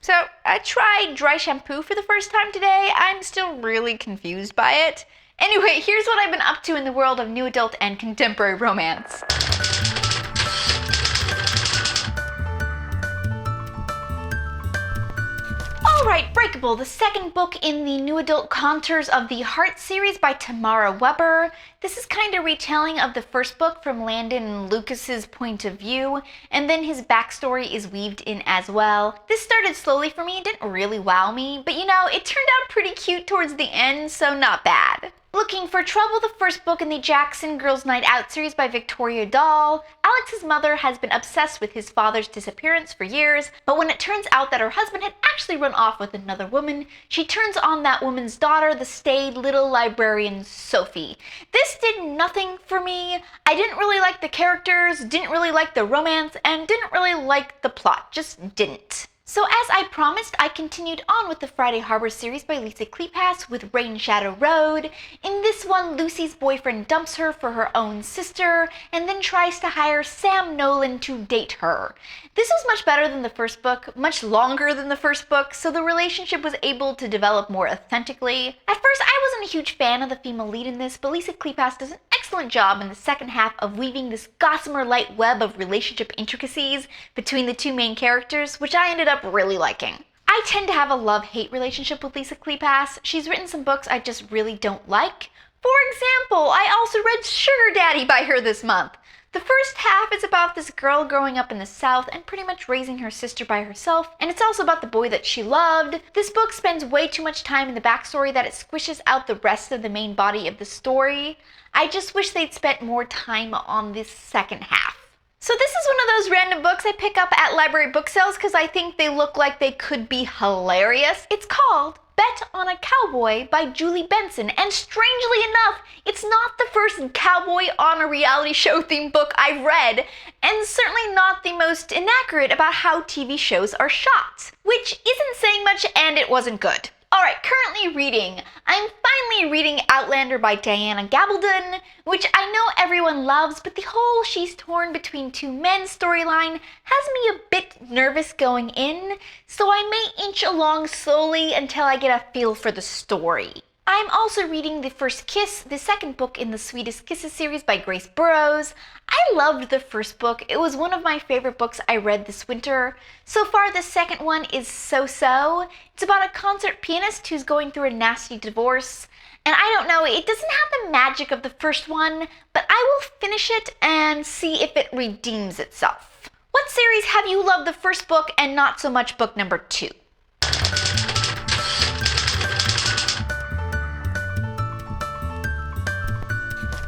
So I tried dry shampoo for the first time today. I'm still really confused by it. Anyway, here's what I've been up to in the world of new adult and contemporary romance. Alright, Breakable, the second book in the new adult Contours of the Heart series by Tamara Weber. This is kind of retelling of the first book from Landon and Lucas's point of view, and then his backstory is weaved in as well. This started slowly for me, it didn't really wow me, but you know, it turned out pretty cute towards the end, so not bad. Looking for Trouble, the first book in the Jackson Girls Night Out series by Victoria Dahl. Alex's mother has been obsessed with his father's disappearance for years, but when it turns out that her husband had actually run off with another woman, she turns on that woman's daughter, the staid little librarian Sophie. This did nothing for me. I didn't really like the characters, didn't really like the romance, and didn't really like the plot. Just didn't. So as I promised, I continued on with the Friday Harbor series by Lisa Kleypas with Rain Shadow Road. In this one, Lucy's boyfriend dumps her for her own sister, and then tries to hire Sam Nolan to date her. This was much better than the first book, much longer than the first book, so the relationship was able to develop more authentically. At first, I wasn't a huge fan of the female lead in this, but Lisa Kleypas does an excellent job in the second half of weaving this gossamer light web of relationship intricacies between the two main characters, which I ended up really liking. I tend to have a love-hate relationship with Lisa Kleypas. She's written some books I just really don't like. For example, I also read Sugar Daddy by her this month. The first half is about this girl growing up in the South and pretty much raising her sister by herself, and it's also about the boy that she loved. This book spends way too much time in the backstory that it squishes out the rest of the main body of the story. I just wish they'd spent more time on this second half. So this is one of those random books I pick up at library book sales because I think they look like they could be hilarious. It's called Bet on a Cowboy by Julie Benson, and strangely enough, it's not the first cowboy on a reality show themed book I've read, and certainly not the most inaccurate about how TV shows are shot. Which isn't saying much, and it wasn't good. Alright, currently reading. I'm finally reading Outlander by Diana Gabaldon, which I know everyone loves, but the whole she's torn between two men storyline has me a bit nervous going in, so I may inch along slowly until I get a feel for the story. I'm also reading The First Kiss, the second book in the Sweetest Kisses series by Grace Burrows. I loved the first book. It was one of my favorite books I read this winter. So far, the second one is so-so. It's about a concert pianist who's going through a nasty divorce. And I don't know, it doesn't have the magic of the first one, but I will finish it and see if it redeems itself. What series have you loved the first book and not so much book number 2?